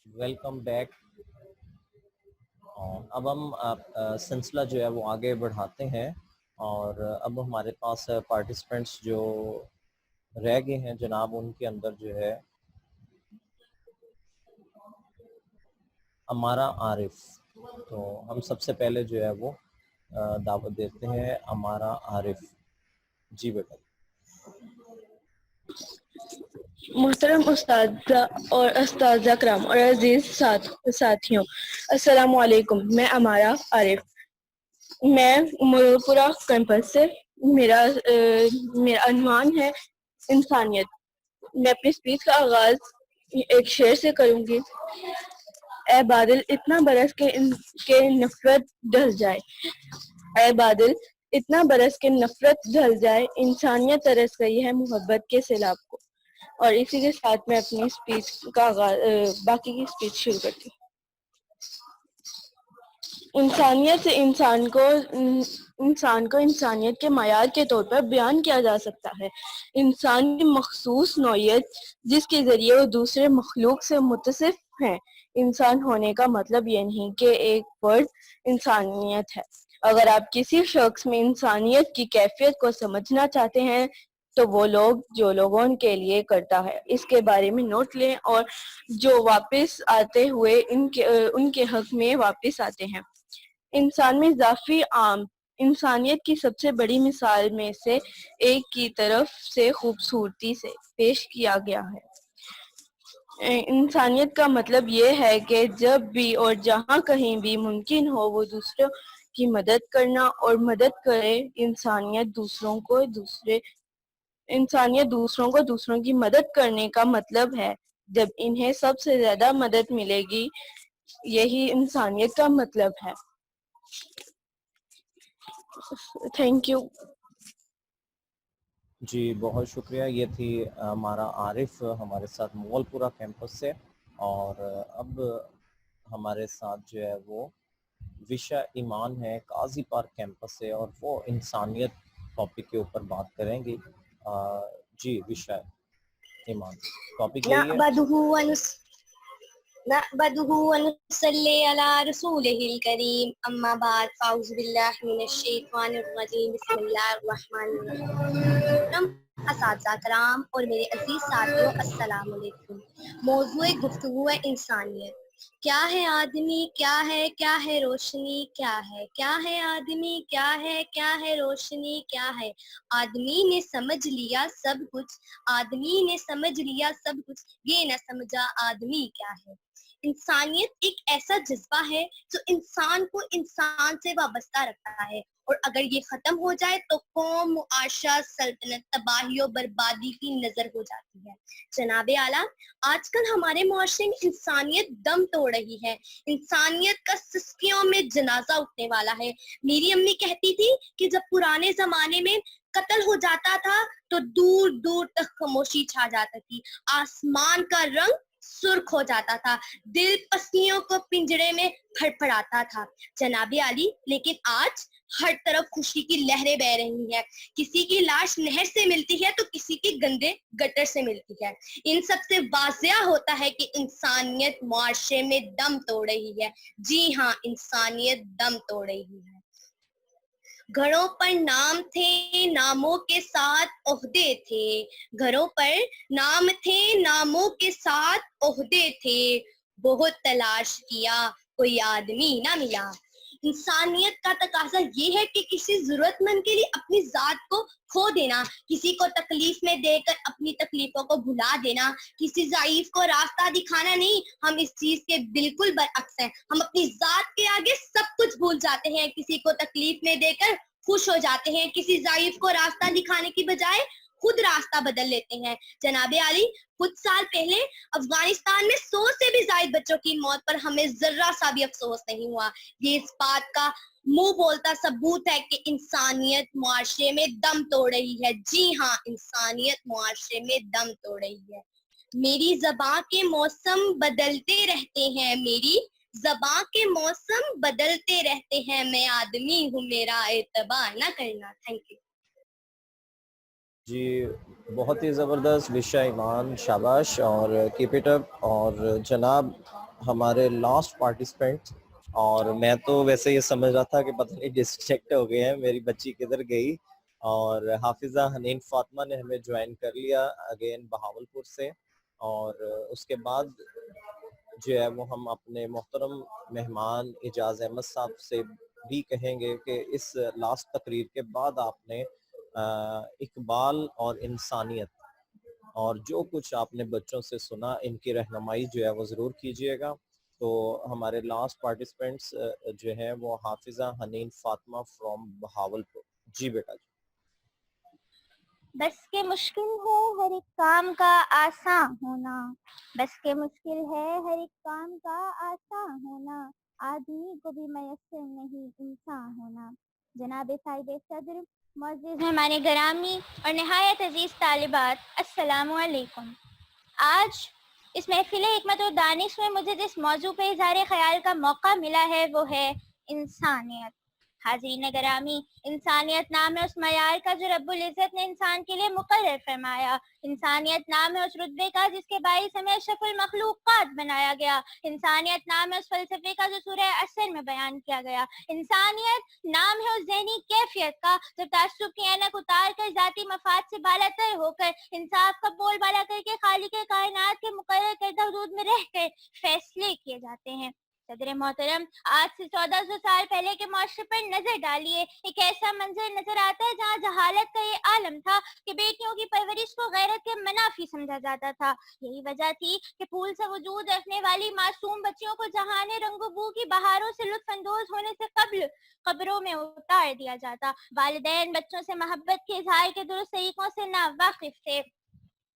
Welcome back. اب ہم سلسلہ جو ہے وہ آگے بڑھاتے ہیں اور اب ہمارے پاس پارٹیسپینٹس جو رہ گئے ہیں جناب، ان کے اندر جو ہے امارہ عارف. تو ہم سب سے پہلے جو ہے وہ دعوت دیتے ہیں امارہ عارف. جی بیٹا. محترم استاذہ اور استاذہ کرام اور عزیز ساتھیوں، السلام علیکم. میں امارہ عارف، میں مرپورہ کیمپس سے. میرا عنوان ہے انسانیت. میں اپنی اسپیچ کا آغاز ایک شعر سے کروں گی. اے بادل اتنا برس کے نفرت ڈل جائے، اے بادل اتنا برس کے نفرت ڈھل جائے، انسانیت ترس گئی ہے محبت کے سیلاب کو. اور اسی کے ساتھ میں اپنی اسپیچ کا باقی کی اسپیچ شروع کرتی ہوں. انسانیت سے انسان کو انسانیت کے معیار کے طور پر بیان کیا جا سکتا ہے. انسان کی مخصوص نوعیت جس کے ذریعے وہ دوسرے مخلوق سے متصف ہیں. انسان ہونے کا مطلب یہ نہیں کہ ایک فرد انسانیت ہے. اگر آپ کسی شخص میں انسانیت کی کیفیت کو سمجھنا چاہتے ہیں تو وہ لوگ جو لوگوں کے لیے کرتا ہے اس کے بارے میں نوٹ لیں، اور جو واپس آتے ہوئے ان کے حق میں واپس آتے ہیں. انسان میں اضافی عام انسانیت کی سب سے بڑی مثال میں سے ایک کی طرف سے خوبصورتی سے پیش کیا گیا ہے. انسانیت کا مطلب یہ ہے کہ جب بھی اور جہاں کہیں بھی ممکن ہو وہ دوسروں کی مدد کرنا، اور مدد کرے. انسانیت دوسروں کو دوسروں کی مدد کرنے کا مطلب ہے جب انہیں سب سے زیادہ مدد ملے گی. یہی انسانیت کا مطلب ہے. Thank you. جی بہت شکریہ. یہ تھی ہمارا عارف ہمارے ساتھ مغل پورہ کیمپس سے. اور اب ہمارے ساتھ جو ہے وہ وشا ایمان ہے قاضی پارک کیمپس سے، اور وہ انسانیت ٹاپک کے اوپر بات کریں گی. جی وشا ایمان، ٹاپک یہی ہے. نحمده ونصلي على رسوله الكريم اما بعد فاعوذ بالله من الشیطان الرجیم بسم اللہ الرحمن الرحیم. اساتذہ کرام اور میرے عزیز ساتھیوں، السلام علیکم. موضوع گفتگو ہے انسانیت. کیا ہے آدمی، کیا ہے روشنی، کیا ہے آدمی، کیا ہے روشنی، کیا ہے آدمی نے سمجھ لیا سب کچھ، آدمی نے سمجھ لیا سب کچھ، یہ نہ سمجھا آدمی کیا ہے. انسانیت ایک ایسا جذبہ ہے جو انسان کو انسان سے وابستہ رکھتا ہے، اور اگر یہ ختم ہو جائے تو قوم، معاشرہ، سلطنت تباہی و بربادی کی نظر ہو جاتی ہے. جناب اعلیٰ، آج کل ہمارے معاشرے میں انسانیت دم توڑ رہی ہے. انسانیت کا سسکیوں میں جنازہ اٹھنے والا ہے. میری امی کہتی تھی کہ جب پرانے زمانے میں قتل ہو جاتا تھا تو دور دور تک خاموشی چھا جاتی تھی، آسمان کا رنگ سرخ ہو جاتا تھا، دل پسیوں کو پنجرے میں پھڑپڑاتا تھا. جناب علی، لیکن آج ہر طرف خوشی کی لہریں بہ رہی ہیں. کسی کی لاش نہر سے ملتی ہے تو کسی کی گندے گٹر سے ملتی ہے. ان سب سے واضح ہوتا ہے کہ انسانیت معاشرے میں دم توڑ رہی ہے. جی ہاں، انسانیت دم توڑ رہی ہے. گھروں پر نام تھے، ناموں کے ساتھ عہدے تھے. گھروں پر نام تھے، ناموں کے ساتھ عہدے تھے. بہت تلاش کیا، کوئی آدمی نہ ملا. انسانیت کا تقاضا یہ ہے کہ کسی ضرورت مند کے لیے اپنی ذات کو کھو دینا، کسی کو تکلیف میں دے کر اپنی تکلیفوں کو بھلا دینا، کسی ضعیف کو راستہ دکھانا نہیں. ہم اس چیز کے بالکل برعکس ہیں. ہم اپنی ذات کے آگے سب کچھ بھول جاتے ہیں، کسی کو تکلیف میں دے کر خوش ہو جاتے ہیں، کسی ضعیف کو راستہ دکھانے کی بجائے خود راستہ بدل لیتے ہیں. جناب علی، کچھ سال پہلے افغانستان میں 100 سے بھی زائد بچوں کی موت پر ہمیں ذرہ سا بھی افسوس نہیں ہوا. یہ اس بات کا منہ بولتا ثبوت ہے کہ انسانیت معاشرے میں دم توڑ رہی ہے. جی ہاں، انسانیت معاشرے میں دم توڑ رہی ہے. میری زباں کے موسم بدلتے رہتے ہیں، میری زباں کے موسم بدلتے رہتے ہیں. میں آدمی ہوں، میرا اعتبار نہ کرنا. Thank you. جی بہت ہی زبردست وشا ایمان، شاباش اور کیپ اٹ اپ. اور جناب ہمارے لاسٹ پارٹیسپینٹ، اور میں تو ویسے یہ سمجھ رہا تھا کہ پتہ نہیں ڈسکنیکٹ ہو گئے ہیں، میری بچی کدھر گئی، اور حافظہ حنین فاطمہ نے ہمیں جوائن کر لیا اگین بہاولپور سے. اور اس کے بعد جو ہے وہ ہم اپنے محترم مہمان اعجاز احمد صاحب سے بھی کہیں گے کہ اس لاسٹ تقریر کے بعد آپ نے اقبال اور انسانیت اور جو کچھ آپ نے بچوں سے سنا ان کی رہنمائی جو ہے وہ ضرور کیجیے گا. تو ہمارے لاسٹ پارٹیسپینٹس جو ہیں وہ حافظہ حنین فاطمہ فرام بہاولپور. جی بیٹا جی. بس کے مشکل ہے ہر ایک کام کا آسان ہونا، بس کے مشکل ہے ہر ایک کام کا آسان ہونا، آدمی کو بھی میسر نہیں انسان ہونا. جناب صاحب صدر، معزز مہمان گرامی اور نہایت عزیز طالبات، السلام علیکم. آج اس محفل حکمت و دانش میں مجھے جس موضوع پہ اظہار خیال کا موقع ملا ہے وہ ہے انسانیت. حاضرین گرامی، انسانیت نام ہے اس معیار کا جو رب العزت نے انسان کے لیے مقرر فرمایا. انسانیت نام ہے اس رتبے کا جس کے باعث ہمیں اشرف المخلوقات بنایا گیا. انسانیت نام ہے اس فلسفے کا جو سورہ عصر میں بیان کیا گیا. انسانیت نام ہے اس ذہنی کیفیت کا جو تعصب کی اینک اتار کر ذاتی مفاد سے بالا تر ہو کر انصاف کا بول بالا کر کے خالق کائنات کے مقرر کردہ حدود میں رہ کر فیصلے کیے جاتے ہیں. صدر محترم، آج سے 1400 سال پہلے کے معاشرے پر نظر ڈالیے. ایک ایسا منظر نظر آتا ہے جہاں جہالت کا یہ عالم تھا کہ بیٹیوں کی پرورش کو غیرت کے منافی سمجھا جاتا تھا. یہی وجہ تھی کہ پھول سے وجود رکھنے والی معصوم بچیوں کو جہان رنگ و بو کی بہاروں سے لطف اندوز ہونے سے قبل قبروں میں اتار دیا جاتا. والدین بچوں سے محبت کے اظہار کے درست طریقوں سے ناواقف تھے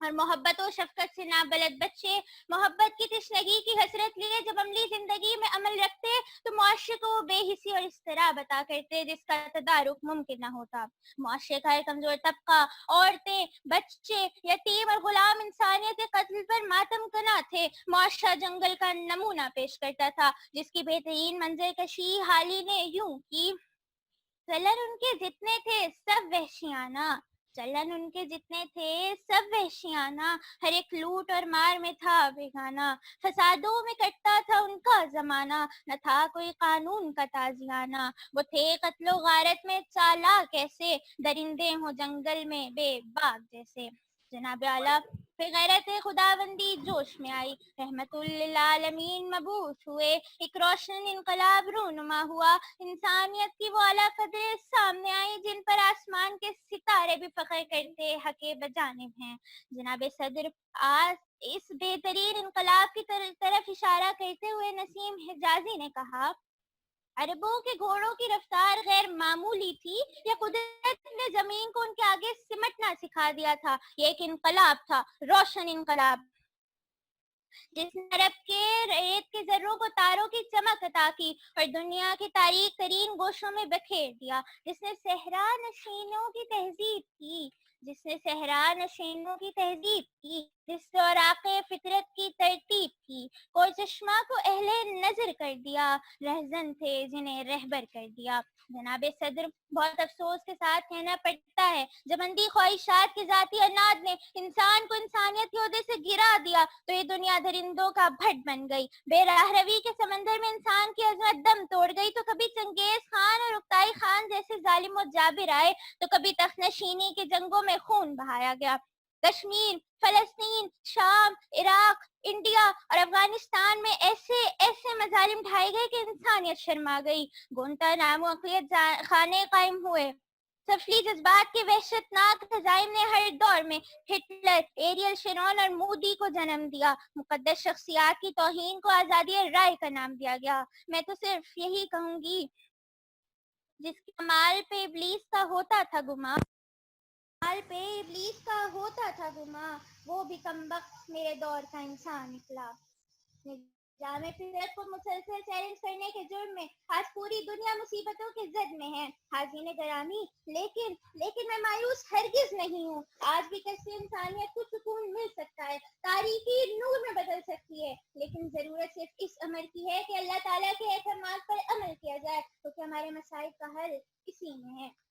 اور محبت و شفقت سے نابلد بچے محبت کی تشنگی کی حسرت لیے جب عملی زندگی میں عمل رکھتے تو معاشرے کو بے حسی اور اضطراب عطا کرتے جس کا تدارک ممکن نہ ہوتا. معاشرے کا ایک کمزور طبقہ، عورتیں، بچے، یتیم اور غلام انسانیت کے قتل پر ماتم کنا تھے. معاشرہ جنگل کا نمونہ پیش کرتا تھا جس کی بہترین منظر کشی حالی نے یوں کی: چلن ان کے جتنے تھے سب وحشیانہ، چلن ان کے جتنے تھے سب وحشیانہ، ہر ایک لوٹ اور مار میں تھا بیگانہ، فسادوں میں کٹتا تھا ان کا زمانہ، نہ تھا کوئی قانون کا تازیانہ. وہ تھے قتل و غارت میں چالاک ایسے، درندے ہوں جنگل میں بے باک جیسے. جناب اعلیٰ، پھر غیرت خداوندی جوش میں آئی، رحمت للعالمین مبعوث ہوئے، ایک روشن انقلاب رونما ہوا. انسانیت کی وہ اعلیٰ قدریں سامنے آئی جن پر آسمان کے ستارے بھی فخر کرتے حق بجانب ہیں. جناب صدر، آج اس بہترین انقلاب کی طرف اشارہ کرتے ہوئے نسیم حجازی نے کہا: عربوں کے گھوڑوں کی رفتار غیر معمولی تھی یا قدرت نے زمین کو ان کے آگے سمٹنا سکھا دیا تھا؟ یہ ایک انقلاب تھا، روشن انقلاب، جس نے عرب کے ریت کے ذروں کو تاروں کی چمک عطا کی اور دنیا کے تاریک ترین گوشوں میں بکھیر دیا. جس نے صحرا نشینوں کی تہذیب کی، جس نے صحرا نشینوں کی تہذیب کی، جس نے اوراق فطرت کی ترتیب کی، کوئی چشمہ کو اہل نظر کر دیا، رہزن تھے جنہیں رہبر کر دیا. جناب صدر، بہت افسوس کے ساتھ کہنا پڑتا ہے جب اندھی خواہشات کی ذاتی عناد نے انسان کو انسانیت کے عہدے سے گرا دیا تو یہ دنیا درندوں کا بھٹ بن گئی. بے راہ روی کے سمندر میں انسان کی عظمت دم توڑ گئی تو کبھی چنگیز خان اور رکتائی خان جیسے ظالم و جابر آئے تو کبھی تخت نشینی کے جنگوں میں خون بہایا گیا. کشمیر، فلسطین، شام، عراق، انڈیا اور افغانستان میں ایسے مظالم ڈھائے گئے کہ انسانیت شرما گئی. گونتا نامو اقلیت خانے قائم ہوئے. سفلی جذبات کے وحشت ناک عزائم نے ہر دور میں ہٹلر، ایریل شیرون اور مودی کو جنم دیا. مقدس شخصیات کی توہین کو آزادی رائے کا نام دیا گیا. میں تو صرف یہی کہوں گی، جس کے کمال پہ ابلیس کا ہوتا تھا گماں، وہ بھی کمبخت میرے دور کا انسان نکلا. جامع فطرت کو مسلسل چیلنج کرنے کے جرم میں آج پوری دنیا مصیبتوں کے زد میں ہے. حاضرین گرامی، لیکن میں مایوس ہرگز نہیں ہوں. آج بھی کسی انسانیت کو سکون مل سکتا ہے، تاریکی نور میں بدل سکتی ہے، لیکن ضرورت صرف اس امر کی ہے کہ اللہ تعالیٰ کے احکامات پر عمل کیا جائے، کیونکہ ہمارے مسائل کا حل اسی میں ہے.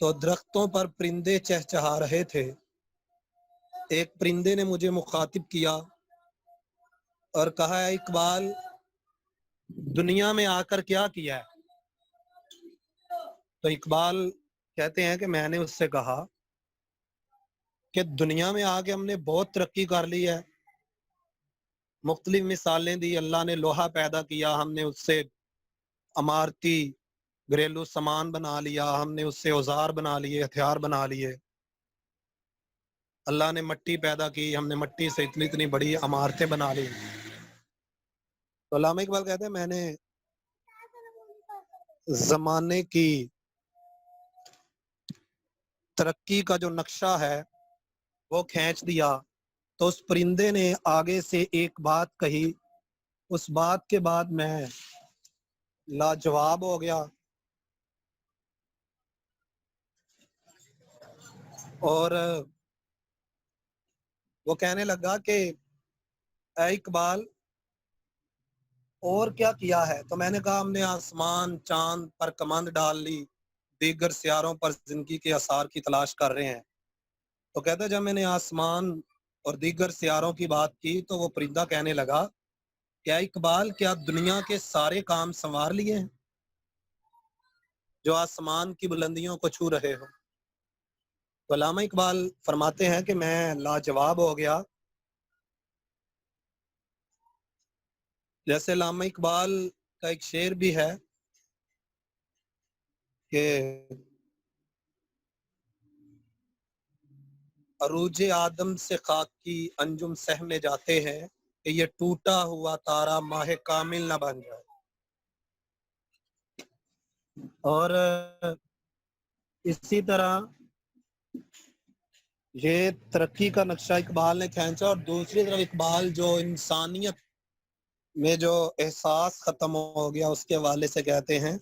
تو درختوں پر پرندے چہچہا رہے تھے. ایک پرندے نے مجھے مخاطب کیا اور کہا اے اقبال دنیا میں آ کر کیا کیا ہے؟ تو اقبال کہتے ہیں کہ میں نے اس سے کہا کہ دنیا میں آ کے ہم نے بہت ترقی کر لی ہے. مختلف مثالیں دی. اللہ نے لوہا پیدا کیا, ہم نے اس سے عمارتی گھریلو سامان بنا لیا, ہم نے اس سے اوزار بنا لیے, ہتھیار بنا لیے. اللہ نے مٹی پیدا کی, ہم نے مٹی سے اتنی بڑی عمارتیں بنا لی. تو علامہ اقبال کہتے ہیں میں نے زمانے کی ترقی کا جو نقشہ ہے وہ کھینچ دیا. تو اس پرندے نے آگے سے ایک بات کہی, اس بات کے بعد میں لاجواب ہو گیا اور وہ کہنے لگا کہ اے اقبال اور کیا کیا ہے؟ تو میں نے کہا ہم نے آسمان چاند پر کمند ڈال لی, دیگر سیاروں پر زندگی کے آثار کی تلاش کر رہے ہیں. تو کہتا ہے جب میں نے آسمان اور دیگر سیاروں کی بات کی تو وہ پرندہ کہنے لگا کیا اقبال کیا دنیا کے سارے کام سنوار لیے ہیں جو آسمان کی بلندیوں کو چھو رہے ہو؟ تو علامہ اقبال فرماتے ہیں کہ میں لاجواب ہو گیا. جیسے علامہ اقبال کا ایک شعر بھی ہے کہ عروج آدم سے خاک کی انجم سہمے جاتے ہیں کہ یہ ٹوٹا ہوا تارا ماہ کامل نہ بن جائے. اور اسی طرح یہ ترقی کا نقشہ اقبال نے کھینچا. اور دوسری طرف اقبال جو انسانیت میں جو احساس ختم ہو گیا اس کے حوالے سے کہتے ہیں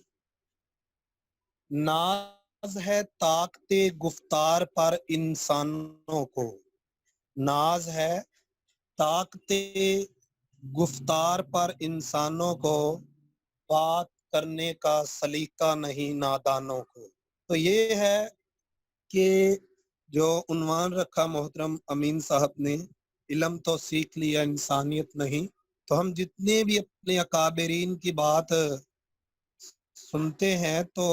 ناز ہے طاقت گفتار پر انسانوں کو, ناز ہے طاقت گفتار پر انسانوں کو, بات کرنے کا سلیقہ نہیں نادانوں کو. تو یہ ہے کہ جو عنوان رکھا محترم امین صاحب نے, علم تو سیکھ لیا انسانیت نہیں. تو ہم جتنے بھی اپنے اکابرین کی بات سنتے ہیں تو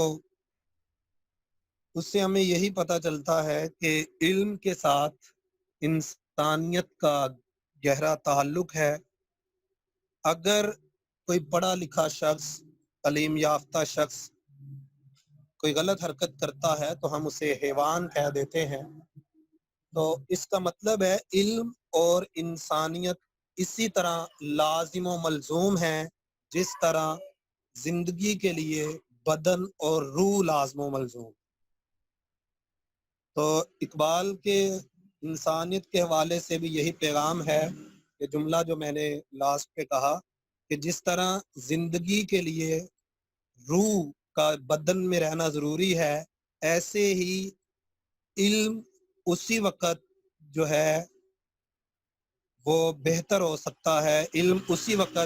اس سے ہمیں یہی پتہ چلتا ہے کہ علم کے ساتھ انسانیت کا گہرا تعلق ہے. اگر کوئی پڑھا لکھا شخص, تعلیم یافتہ شخص کوئی غلط حرکت کرتا ہے تو ہم اسے حیوان کہہ دیتے ہیں. تو اس کا مطلب ہے علم اور انسانیت اسی طرح لازم و ملزوم ہیں جس طرح زندگی کے لیے بدن اور روح لازم و ملزوم. تو اقبال کے انسانیت کے حوالے سے بھی یہی پیغام ہے کہ جملہ جو میں نے لاسٹ پہ کہا کہ جس طرح زندگی کے لیے روح کا بدن میں رہنا ضروری ہے, ایسے ہی علم اسی وقت جو ہے وہ بہتر ہو سکتا ہے, علم اسی وقت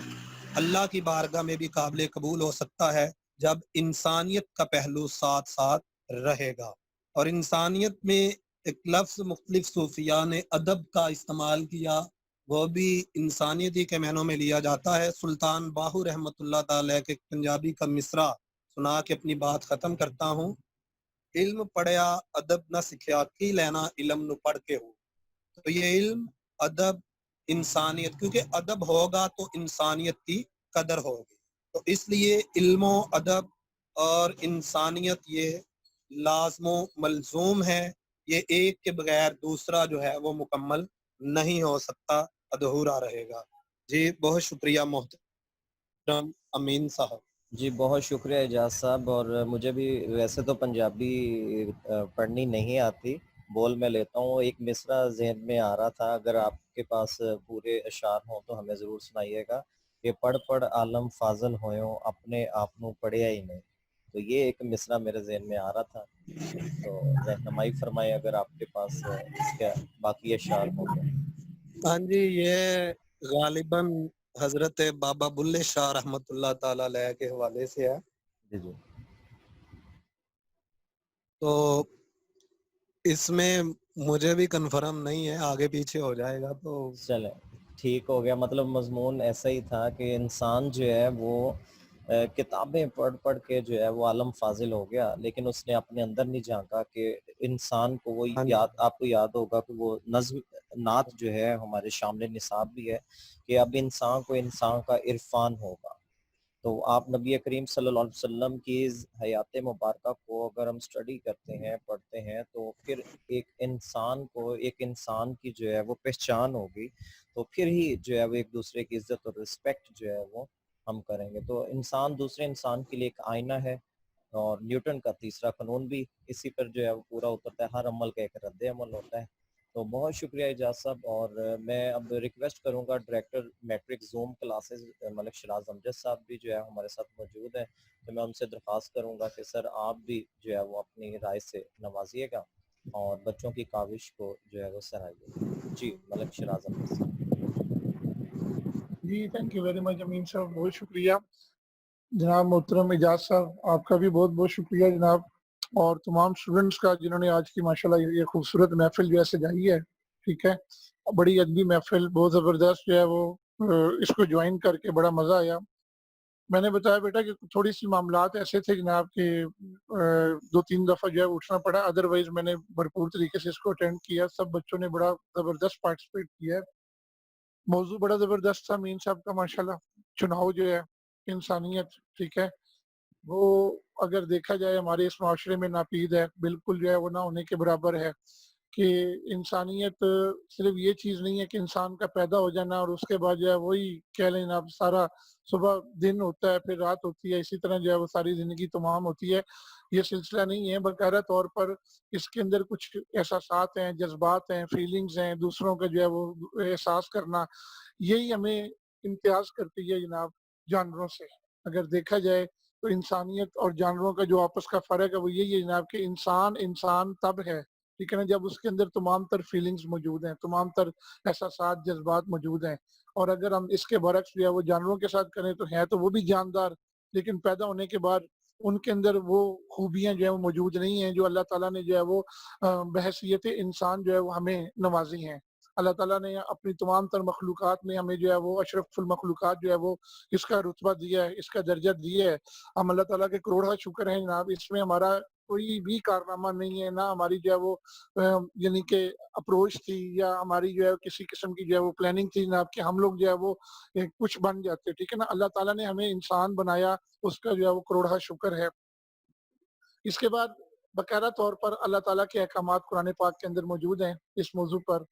اللہ کی بارگاہ میں بھی قابل قبول ہو سکتا ہے جب انسانیت کا پہلو ساتھ ساتھ رہے گا. اور انسانیت میں ایک لفظ مختلف صوفیاء نے ادب کا استعمال کیا, وہ بھی انسانیتی کے معنوں میں لیا جاتا ہے. سلطان باہو رحمۃ اللہ تعالی کے پنجابی کا مصرع سنا کے اپنی بات ختم کرتا ہوں. علم پڑھیا ادب نہ سکھیا کی لینا علم نو پڑھ کے ہو. تو یہ علم ادب انسانیت, کیونکہ ادب ہوگا تو انسانیت کی قدر ہوگی. تو اس لیے علم و ادب اور انسانیت یہ لازم و ملزوم ہے, یہ ایک کے بغیر دوسرا جو ہے وہ مکمل نہیں ہو سکتا, ادھورا رہے گا. جی بہت شکریہ محترم امین صاحب. جی بہت شکریہ اعجاز صاحب. اور مجھے بھی ویسے تو پنجابی پڑھنی نہیں آتی, بول میں لیتا ہوں. ایک مصرع ذہن میں آ رہا تھا, اگر آپ کے پاس پورے اشعار ہوں تو ہمیں ضرور سنائیے گا کہ پڑھ پڑھ عالم فاضل ہویوں اپنے آپ نو پڑھیا ہی نہیں. تو یہ ایک مصرع میرے ذہن میں آ رہا تھا, تو رہنمائی فرمائے اگر آپ کے پاس اس کے باقی اشعار ہوں تو. ہاں جی, یہ غالباً حضرت بابا بلے شاہ رحمۃ اللہ تعالی علیہ کے حوالے سے ہے. جی جی. تو اس میں مجھے بھی کنفرم نہیں ہے, آگے پیچھے ہو جائے گا تو چلیں ٹھیک ہو گیا. مطلب مضمون ایسا ہی تھا کہ انسان جو ہے وہ کتابیں پڑھ پڑھ کے جو ہے وہ عالم فاضل ہو گیا, لیکن اس نے اپنے اندر نہیں جھانکا کہ انسان کو وہ ہاں یاد, آپ کو یاد ہوگا کہ وہ نظم نعت جو ہے ہمارے شامل نصاب بھی ہے کہ اب انسان کو انسان کا عرفان ہوگا. تو آپ نبی کریم صلی اللہ علیہ وسلم کی حیات مبارکہ کو اگر ہم اسٹڈی کرتے ہیں, پڑھتے ہیں, تو پھر ایک انسان کو, ایک انسان کی جو ہے وہ پہچان ہوگی, تو پھر ہی جو ہے وہ ایک دوسرے کی عزت اور رسپیکٹ جو ہے وہ ہم کریں گے. تو انسان دوسرے انسان کے لیے ایک آئینہ ہے, اور نیوٹن کا تیسرا قانون بھی اسی پر جو ہے وہ پورا اترتا ہے, ہر عمل کا ایک رد عمل ہوتا ہے. تو بہت شکریہ اعجاز صاحب. اور میں اب ریکویسٹ کروں گا ڈائریکٹر میٹرک زوم کلاسز ملک شراز امجد صاحب بھی جو ہے ہمارے ساتھ موجود ہیں, تو میں ان سے درخواست کروں گا کہ سر آپ بھی جو ہے وہ اپنی رائے سے نوازیے گا اور بچوں کی کاوش کو جو ہے وہ سراہیے گا. جی ملک شراز امجد صاحب. جی تھینک یو ویری مچ امین صاحب, بہت شکریہ. جناب محترم اعجاز صاحب آپ کا بھی بہت بہت شکریہ جناب, اور تمام اسٹوڈنٹس کا جنہوں نے آج کی ماشاءاللہ یہ خوبصورت محفل جو ہے سجائی ہے. ٹھیک ہے, بڑی ادبی محفل, بہت زبردست جو ہے وہ اس کو جوائن کر کے بڑا مزہ آیا. میں نے بتایا بیٹا کہ تھوڑی سی معاملات ایسے تھے جناب کہ 2-3 دفعہ جو ہے اٹھنا پڑا, ادروائز میں نے بھرپور طریقے سے اس کو اٹینڈ کیا. سب بچوں نے بڑا زبردست پارٹیسپیٹ کیا ہے. موضوع بڑا زبردست تھا امین صاحب کا ماشاءاللہ. چناؤ جو ہے انسانیت, ٹھیک ہے, وہ اگر دیکھا جائے ہمارے اس معاشرے میں ناپید ہے, بالکل جو ہے وہ نہ ہونے کے برابر ہے. کہ انسانیت صرف یہ چیز نہیں ہے کہ انسان کا پیدا ہو جانا اور اس کے بعد جو ہے وہی کہہ لیں آپ سارا صبح دن ہوتا ہے پھر رات ہوتی ہے, اسی طرح جو ہے وہ ساری زندگی تمام ہوتی ہے. یہ سلسلہ نہیں ہے, باقاعدہ طور پر اس کے اندر کچھ احساسات ہیں, جذبات ہیں, فیلنگز ہیں, دوسروں کا جو ہے وہ احساس کرنا, یہی ہمیں امتیاز کرتی ہے جناب جانوروں سے. اگر دیکھا جائے تو انسانیت اور جانوروں کا جو آپس کا فرق ہے وہ یہی ہے جناب کہ انسان تب ہے, ٹھیک ہے نا, جب اس کے اندر تمام تر فیلنگز موجود ہیں, تمام تر احساسات, جذبات موجود ہیں. اور اگر ہم اس کے برعکس جو ہے وہ جانوروں کے ساتھ کریں تو ہے تو وہ بھی جاندار, لیکن پیدا ہونے کے بعد ان کے اندر وہ خوبیاں جو ہے وہ موجود نہیں ہیں جو اللہ تعالیٰ نے جو ہے وہ بحیثیت انسان جو ہے وہ ہمیں نوازی ہیں. اللہ تعالیٰ نے اپنی تمام تر مخلوقات میں ہمیں جو ہے وہ اشرف المخلوقات جو ہے وہ اس کا رتبہ دیا ہے, اس کا درجہ دیا ہے. ہم اللہ تعالیٰ کے کروڑا شکر ہیں جناب, اس میں ہمارا کوئی بھی کارنامہ نہیں ہے, نہ ہماری جو ہے وہ یعنی کہ اپروچ تھی یا ہماری جو ہے کسی قسم کی جو ہے وہ پلاننگ تھی جناب کہ ہم لوگ جو ہے وہ کچھ بن جاتے, ٹھیک ہے نا. اللہ تعالیٰ نے ہمیں انسان بنایا, اس کا جو ہے وہ کروڑا شکر ہے. اس کے بعد باقاعدہ طور پر اللہ تعالیٰ کے احکامات قرآن پاک کے اندر موجود ہیں اس موضوع پر,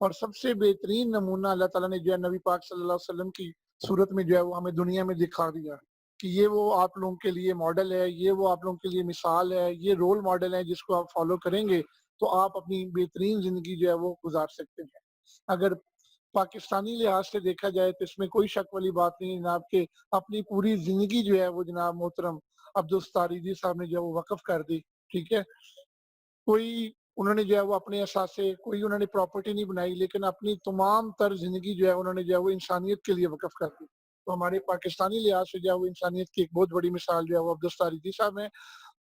اور سب سے بہترین نمونہ اللہ تعالیٰ نے جو ہے نبی پاک صلی اللہ علیہ وسلم کی صورت میں جو ہے وہ ہمیں دنیا میں دکھا دیا کہ یہ وہ آپ لوگوں کے لیے ماڈل ہے, یہ وہ آپ لوگوں کے لیے مثال ہے, یہ رول ماڈل ہے جس کو آپ فالو کریں گے تو آپ اپنی بہترین زندگی جو ہے وہ گزار سکتے ہیں. اگر پاکستانی لحاظ سے دیکھا جائے تو اس میں کوئی شک والی بات نہیں جناب کہ اپنی پوری زندگی جو ہے وہ جناب محترم عبدالستاریجی صاحب نے جو ہے وہ وقف کر دی, ٹھیک ہے. کوئی انہوں نے جو ہے وہ اپنے اثاثے, کوئی انہوں نے پراپرٹی نہیں بنائی, لیکن اپنی تمام تر زندگی جو ہے انہوں نے جو ہے وہ انسانیت کے لیے وقف کر دی. تو ہمارے پاکستانی لحاظ سے جو ہے وہ انسانیت کی ایک بہت بڑی مثال جو ہے وہ عبدالستاریجی صاحب ہیں.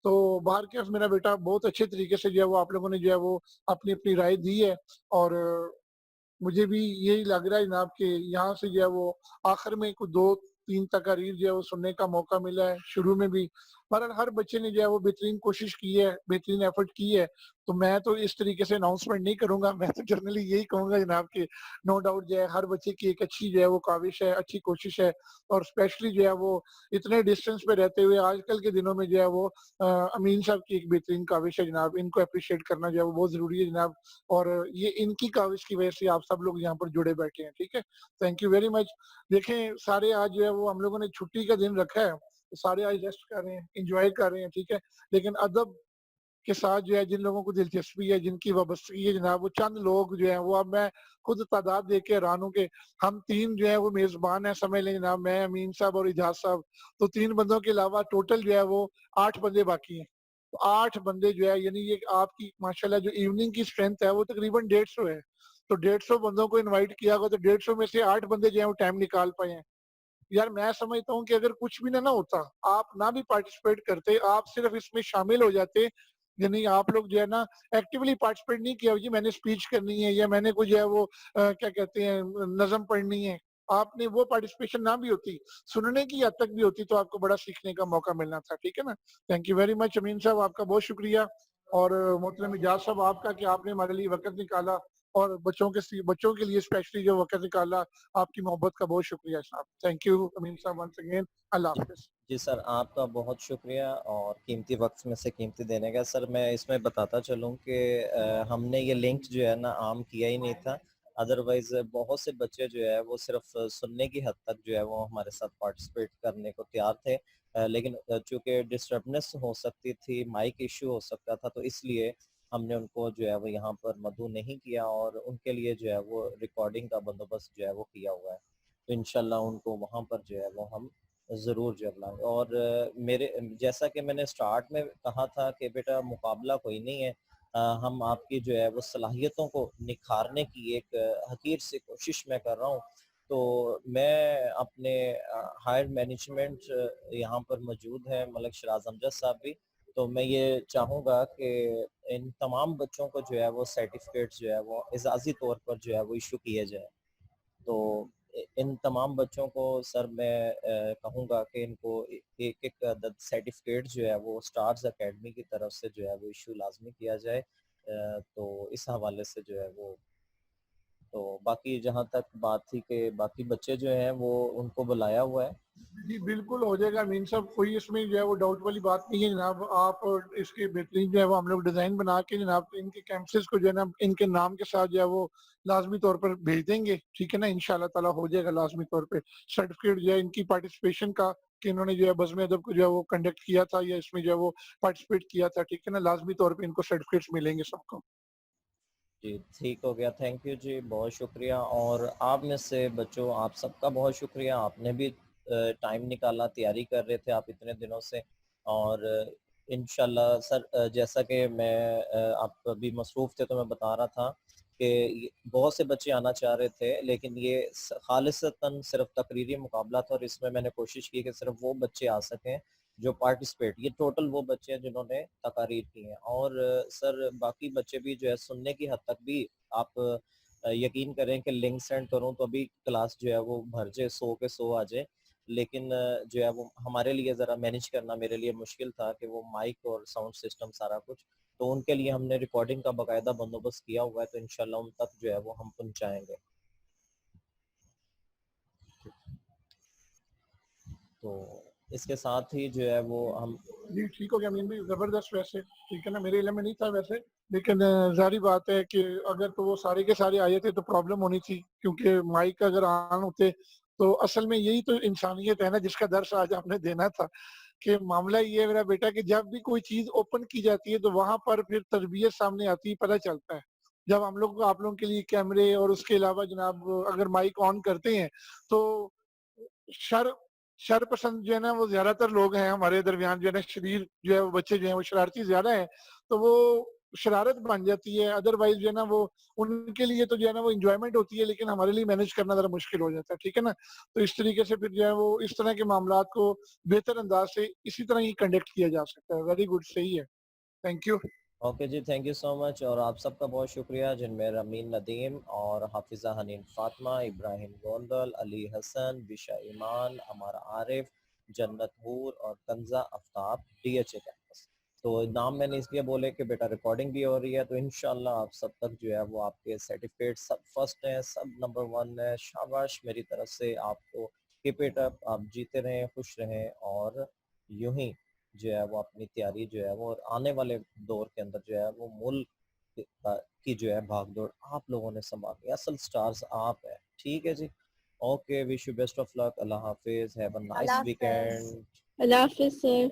تو باہر کے میرا بیٹا بہت اچھے طریقے سے جو ہے وہ آپ لوگوں نے جو ہے وہ اپنی رائے دی ہے, اور مجھے بھی یہی لگ رہا ہے جناب کہ یہاں سے جو ہے وہ آخر میں کچھ 2-3 تقاریر جو ہے وہ سننے کا موقع ملا ہے. شروع میں بھی ہر بچے نے جو ہے وہ بہترین کوشش کی ہے, بہترین ایفرٹ کی ہے. تو میں تو اس طریقے سے اناؤنسمنٹ نہیں کروں گا, میں تو جنرلی یہی کہوں گا جناب کہ نو ڈاؤٹ جو ہے ہر بچے کی ایک اچھی جو ہے وہ کاوش ہے, اچھی کوشش ہے, اور اسپیشلی جو ہے وہ اتنے ڈسٹینس پہ رہتے ہوئے آج کل کے دنوں میں جو ہے وہ امین صاحب کی ایک بہترین کاوش ہے جناب. ان کو اپریشیٹ کرنا جو ہے وہ بہت ضروری ہے جناب, اور یہ ان کی کاوش کی وجہ سے آپ سب لوگ یہاں پر جڑے بیٹھے ہیں, ٹھیک ہے. Thank you very much. دیکھیں سارے آج جو ہے وہ ہم لوگوں نے چھٹی کا دن رکھا ہے, سارے آج ریسٹ کر رہے ہیں, انجوائے کر رہے ہیں, ٹھیک ہے. لیکن ادب کے ساتھ جو ہے جن لوگوں کو دلچسپی ہے, جن کی وابستگی ہے جناب, وہ چند لوگ جو ہیں وہ, اب میں خود تعداد دیکھ کے حیران ہوں کہ ہم 3 جو ہے وہ میزبان ہیں سمجھ لیں جناب, میں, امین صاحب اور اعجاز صاحب, تو 3 بندوں کے علاوہ ٹوٹل جو ہے وہ 8 بندے باقی ہیں. تو 8 بندے جو ہے یعنی یہ آپ کی ماشاءاللہ جو ایوننگ کی اسٹرینتھ ہے وہ تقریباً 150 ہے. تو 150 بندوں کو انوائٹ کیا گیا, تو 150 میں سے 8 بندے جو ہیں وہ ٹائم نکال پائے ہیں. یار میں سمجھتا ہوں کہ اگر کچھ بھی نہ ہوتا, آپ نہ بھی پارٹیسپیٹ کرتے, آپ صرف اس میں شامل ہو جاتے, یعنی آپ لوگ جو ہے نا ایکٹیولی پارٹیسپیٹ نہیں کیا جی میں نے اسپیچ کرنی ہے یا میں نے کوئی جو ہے وہ کیا کہتے ہیں نظم پڑھنی ہے. آپ نے وہ پارٹیسپیشن نہ بھی ہوتی, سننے کی حد تک بھی ہوتی, تو آپ کو بڑا سیکھنے کا موقع ملنا تھا. ٹھیک ہے نا. تھینک یو ویری مچ امین صاحب, آپ کا بہت شکریہ. اور محترم اجاز صاحب آپ کا کہ آپ نے ہمارے لیے وقت نکالا, اور بچوں کے لیے اسپیشلی جو وقت نکالا, آپ کی محبت کا بہت شکریہ صاحب. تھینک یو امین صاحب ونس اگین. اللہ حافظ. جی سر, آپ کا بہت شکریہ اور قیمتی وقت میں سے قیمتی دینے کا. سر میں اس میں بتاتا چلوں کہ ہم نے یہ لنک جو ہے نا عام کیا ہی نہیں تھا, ادروائز بہت سے بچے جو ہے وہ صرف سننے کی حد تک جو ہے وہ ہمارے ساتھ پارٹیسپیٹ کرنے کو تیار تھے, لیکن چونکہ ڈسٹربنس ہو سکتی تھی, مائک ایشو ہو سکتا تھا, تو اس لیے ہم نے ان کو جو ہے وہ یہاں پر مدعو نہیں کیا, اور ان کے لیے جو ہے وہ ریکارڈنگ کا بندوبست جو ہے وہ کیا ہوا ہے. تو انشاءاللہ ان کو وہاں پر جو ہے وہ ہم ضرور جو بلائیں گے. اور میرے جیسا کہ میں نے سٹارٹ میں کہا تھا کہ بیٹا مقابلہ کوئی نہیں ہے, ہم آپ کی جو ہے وہ صلاحیتوں کو نکھارنے کی ایک حقیر سی کوشش میں کر رہا ہوں. تو میں اپنے ہائر مینجمنٹ یہاں پر موجود ہے, ملک شراز امجد صاحب بھی, تو میں یہ چاہوں گا کہ ان تمام بچوں کو جو ہے وہ سرٹیفکیٹ جو ہے وہ اعزازی طور پر جو ہے وہ ایشو کیے جائے. تو ان تمام بچوں کو سر میں کہوں گا کہ ان کو ایک ایک عدد سرٹیفکیٹ جو ہے وہ سٹارز اکیڈمی کی طرف سے جو ہے وہ ایشو لازمی کیا جائے. تو اس حوالے سے جو ہے وہ, تو باقی جہاں تک بات تھی کہ باقی بچے جو ہیں وہ ان کو بلایا ہوا ہے. جی بالکل ہو جائے گا امین صاحب, کوئی اس میں جو ہے وہ ڈاؤٹ والی بات نہیں ہے جناب. آپ اس کے بہترین جو ہے وہ ہم لوگ ڈیزائن بنا کے جناب ان کے کیمپسز کو جو ہے نا ان کے نام کے ساتھ جو ہے وہ لازمی طور پر بھیج دیں گے. ٹھیک ہے نا, انشاءاللہ تعالیٰ ہو جائے گا لازمی طور پہ سرٹیفکیٹ جو ہے ان کی پارٹیسپیشن کا, کہ انہوں نے جو ہے بزم ادب کو جو ہے وہ کنڈکٹ کیا تھا یا اس میں جو ہے وہ پارٹیسپیٹ کیا تھا. ٹھیک ہے نا, لازمی طور پہ ان کو سرٹیفکیٹس ملیں گے سب کو. جی ٹھیک ہو گیا, تھینک یو جی, بہت شکریہ. اور آپ میں سے بچوں آپ سب کا بہت شکریہ, آپ نے بھی ٹائم نکالا, تیاری کر رہے تھے آپ اتنے دنوں سے. اور انشاءاللہ سر جیسا کہ میں آپ ابھی مصروف تھے تو میں بتا رہا تھا کہ بہت سے بچے آنا چاہ رہے تھے, لیکن یہ خالصتاً صرف تقریری مقابلہ تھا, اور اس میں نے کوشش کی کہ صرف وہ بچے آ سکیں جو پارٹیسپیٹ, یہ ٹوٹل وہ بچے ہیں جنہوں نے تقاریر کی ہیں. اور سر باقی بچے بھی جو ہے سننے کی حد تک بھی آپ یقین کریں کہ لنک سینڈ کروں تو ابھی کلاس جو ہے وہ بھر جائے, 100 کے 100 آ جائے, لیکن جو ہے وہ ہمارے لیے ذرا مینیج کرنا میرے لیے مشکل تھا کہ وہ مائک اور ساؤنڈ سسٹم سارا کچھ, تو ان کے لیے ہم نے ریکارڈنگ کا باقاعدہ بندوبست کیا ہوا ہے, تو انشاءاللہ ان تک جو ہے وہ ہم پہنچائیں گے. تو اس کے ساتھ ہی جو ہے وہ ہم جی ٹھیک ہو گیا امین بھائی, زبردست. ویسے ٹھیک ہے نا, میرے علم میں نہیں تھا ویسے, لیکن ظاہری بات ہے کہ اگر تو وہ سارے کے سارے آئے تھے تو پرابلم ہونی تھی, کیونکہ مائک اگر آن ہوتے تو اصل میں یہی تو انسانیت ہے نا جس کا درس آج آپ نے دینا تھا. کہ معاملہ یہ ہے میرا بیٹا کہ جب بھی کوئی چیز اوپن کی جاتی ہے تو وہاں پر پھر تربیت سامنے آتی ہے, پتہ چلتا ہے. جب ہم لوگ آپ لوگوں کے لیے کیمرے اور اس کے علاوہ جناب اگر مائک آن کرتے ہیں تو شر پسند جو ہے نا وہ زیادہ تر لوگ ہیں ہمارے درمیان, جو ہے نا شریر جو ہے وہ بچے جو ہیں وہ شرارتی زیادہ ہیں, تو وہ شرارت بن جاتی ہے. ادروائز جو ہے نا وہ ان کے لیے تو جو ہے نا وہ انجوائمنٹ ہوتی ہے, لیکن ہمارے لیے مینیج کرنا ذرا مشکل ہو جاتا ہے. ٹھیک ہے نا, تو اس طریقے سے پھر جو ہے وہ اس طرح کے معاملات کو بہتر انداز سے اسی طرح ہی کنڈکٹ کیا جا سکتا ہے. ویری گڈ, صحیح ہے. Thank you. اوکے جی, تھینک یو سو مچ. اور آپ سب کا بہت شکریہ, جن میں رمین ندیم اور حافظہ حنین فاطمہ, ابراہیم گوندل, علی حسن, بشا ایمان, ہمارا عارف, جنت حور اور کنزہ آفتاب ڈی ایچ اے کیمپس. تو نام میں نے اس لیے بولے کہ بیٹا ریکارڈنگ بھی ہو رہی ہے, تو انشاءاللہ آپ سب تک جو ہے وہ آپ کے سرٹیفکیٹ سب فرسٹ ہیں, سب نمبر 1 ہے. شاباش میری طرف سے آپ کو, کیپ اٹ اپ, آپ جیتے رہیں, خوش رہیں, اور یوں ہی جو ہے وہ اپنی تیاری جو ہے وہ آنے والے دور کے اندر جو ہے وہ ملک کی جو ہے بھاگ دوڑ آپ لوگوں نے سنبھالی. اصل سٹارز آپ ہیں. ٹھیک ہے جی, okay, wish you best of luck. اللہ حافظ, have a nice Allah Hafiz. Weekend. اللہ حافظ سر.